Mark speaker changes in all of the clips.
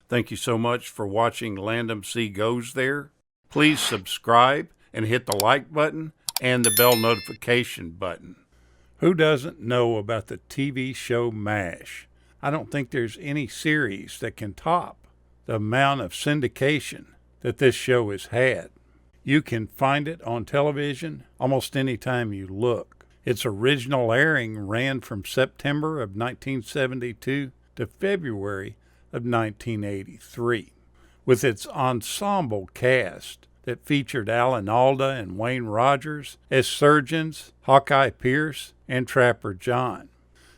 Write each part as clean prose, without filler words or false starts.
Speaker 1: Thank you so much for watching Landumc Goes There. Please subscribe and hit the like button and the bell notification button. Who doesn't know about the TV show MASH? I don't think there's any series that can top the amount of syndication that this show has had. You can find it on television almost any time you look. Its original airing ran from September of 1972 to February of 1983, with its ensemble cast that featured Alan Alda and Wayne Rogers as surgeons Hawkeye Pierce and Trapper John.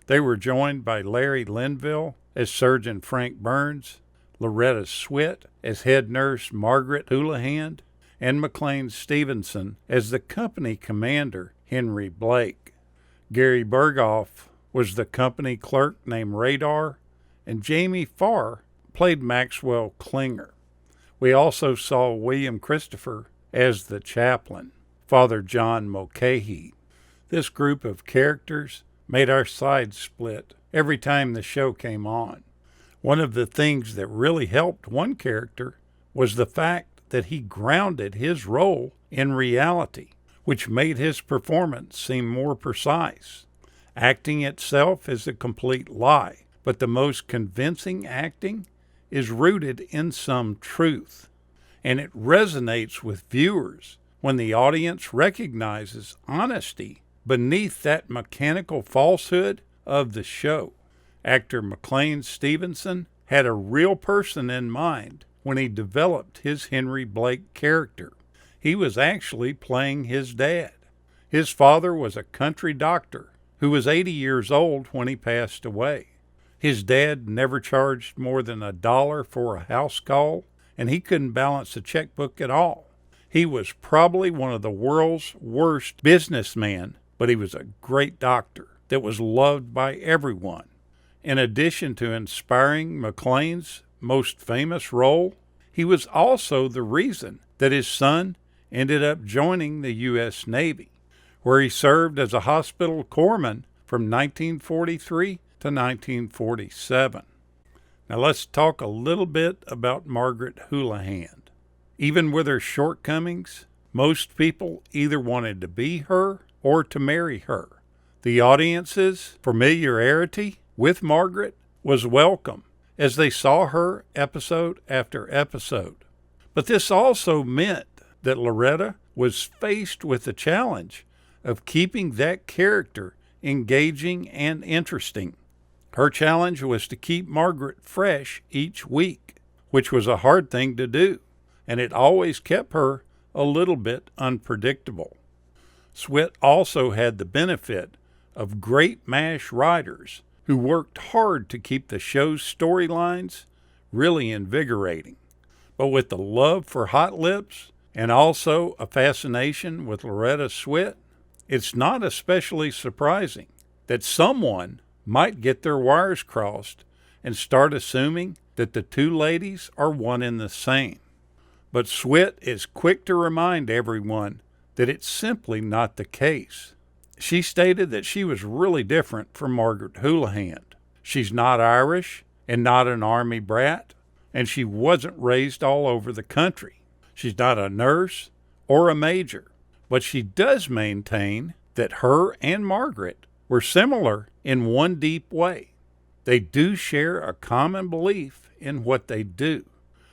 Speaker 1: They were joined by Larry Linville as Surgeon Frank Burns, Loretta Swit as head nurse Margaret Houlihan, and McLean Stevenson as the company commander Henry Blake. Gary Berghoff was the company clerk named Radar, and Jamie Farr played Maxwell Klinger. We also saw William Christopher as the chaplain, Father John Mulcahy. This group of characters made our sides split every time the show came on. One of the things that really helped one character was the fact that he grounded his role in reality, which made his performance seem more precise. Acting itself is a complete lie, but the most convincing acting is rooted in some truth, and it resonates with viewers when the audience recognizes honesty beneath that mechanical falsehood of the show. Actor McLean Stevenson had a real person in mind when he developed his Henry Blake character. He was actually playing his dad. His father was a country doctor who was 80 years old when he passed away. His dad never charged more than $1 for a house call, and he couldn't balance a checkbook at all. He was probably one of the world's worst businessmen, but he was a great doctor that was loved by everyone. In addition to inspiring McLean's most famous role, he was also the reason that his son ended up joining the U.S. Navy, where he served as a hospital corpsman from 1943 to 1947. Now let's talk a little bit about Margaret Houlihan. Even with her shortcomings, most people either wanted to be her or to marry her. The audience's familiarity with Margaret was welcome as they saw her episode after episode. But this also meant that Loretta was faced with the challenge of keeping that character engaging and interesting. Her challenge was to keep Margaret fresh each week, which was a hard thing to do, and it always kept her a little bit unpredictable. Swit also had the benefit of great MASH writers who worked hard to keep the show's storylines really invigorating. But with the love for Hot Lips and also a fascination with Loretta Swit, it's not especially surprising that someone might get their wires crossed and start assuming that the two ladies are one and the same. But Swit is quick to remind everyone that it's simply not the case. She stated that she was really different from Margaret Houlihan. She's not Irish and not an army brat, and she wasn't raised all over the country. She's not a nurse or a major, but she does maintain that her and Margaret were similar in one deep way. They do share a common belief in what they do.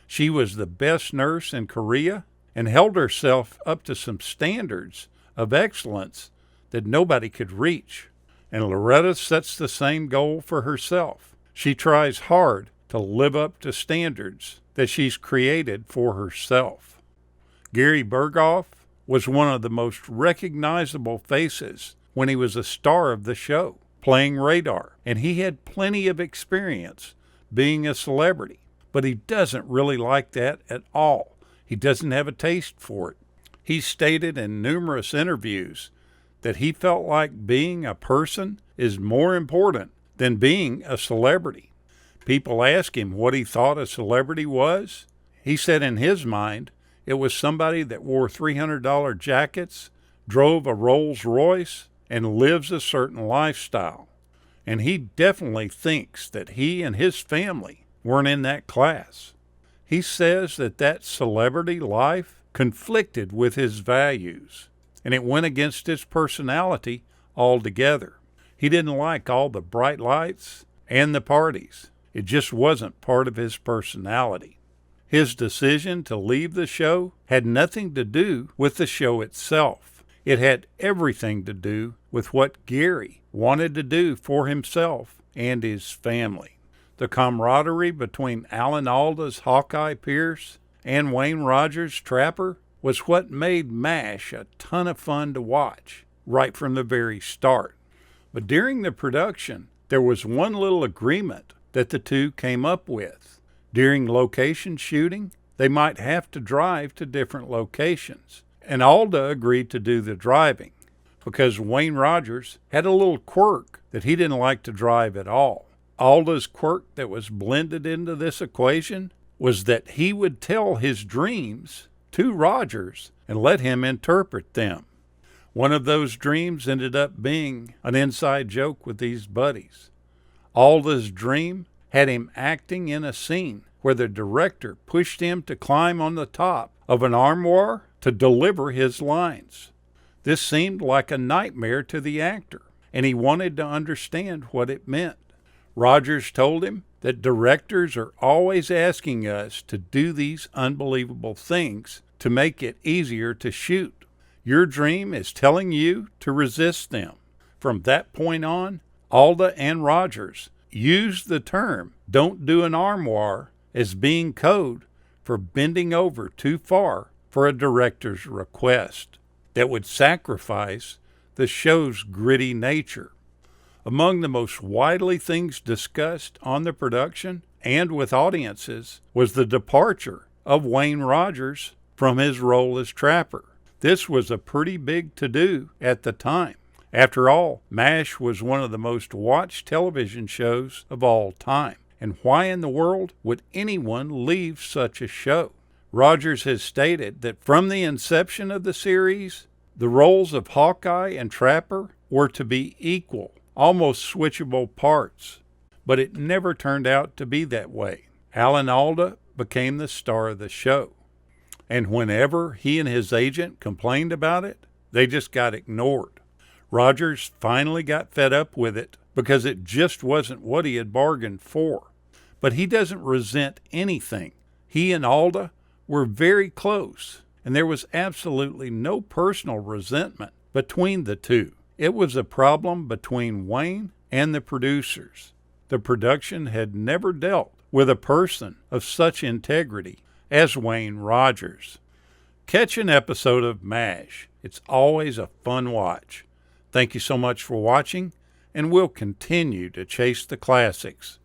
Speaker 1: She was the best nurse in Korea and held herself up to some standards of excellence that nobody could reach. And Loretta sets the same goal for herself. She tries hard to live up to standards that she's created for herself. Gary Berghoff was one of the most recognizable faces when he was a star of the show, playing Radar, and he had plenty of experience being a celebrity, but he doesn't really like that at all. He doesn't have a taste for it. He stated in numerous interviews that he felt like being a person is more important than being a celebrity. People asked him what he thought a celebrity was. He said in his mind, it was somebody that wore $300 jackets, drove a Rolls Royce, and lives a certain lifestyle. And he definitely thinks that he and his family weren't in that class. He says that celebrity life conflicted with his values, and it went against his personality altogether. He didn't like all the bright lights and the parties. It just wasn't part of his personality. His decision to leave the show had nothing to do with the show itself. It had everything to do with what Gary wanted to do for himself and his family. The camaraderie between Alan Alda's Hawkeye Pierce and Wayne Rogers' Trapper was what made MASH a ton of fun to watch right from the very start. But during the production, there was one little agreement that the two came up with. During location shooting, they might have to drive to different locations, and Alda agreed to do the driving because Wayne Rogers had a little quirk that he didn't like to drive at all. Alda's quirk that was blended into this equation was that he would tell his dreams to Rogers and let him interpret them. One of those dreams ended up being an inside joke with these buddies. Alda's dream had him acting in a scene where the director pushed him to climb on the top of an armoire to deliver his lines. This seemed like a nightmare to the actor, and he wanted to understand what it meant. Rogers told him that directors are always asking us to do these unbelievable things to make it easier to shoot. Your dream is telling you to resist them. From that point on, Alda and Rogers used the term "don't do an armoire" as being code for bending over too far for a director's request that would sacrifice the show's gritty nature. Among the most widely things discussed on the production and with audiences was the departure of Wayne Rogers from his role as Trapper. This was a pretty big to-do at the time. After all, MASH was one of the most watched television shows of all time. And why in the world would anyone leave such a show? Rogers has stated that from the inception of the series, the roles of Hawkeye and Trapper were to be equal, almost switchable parts. But it never turned out to be that way. Alan Alda became the star of the show. And whenever he and his agent complained about it, they just got ignored. Rogers finally got fed up with it because it just wasn't what he had bargained for. But he doesn't resent anything. He and Alda were very close, and there was absolutely no personal resentment between the two. It was a problem between Wayne and the producers. The production had never dealt with a person of such integrity as Wayne Rogers. Catch an episode of MASH. It's always a fun watch. Thank you so much for watching, and we'll continue to chase the classics.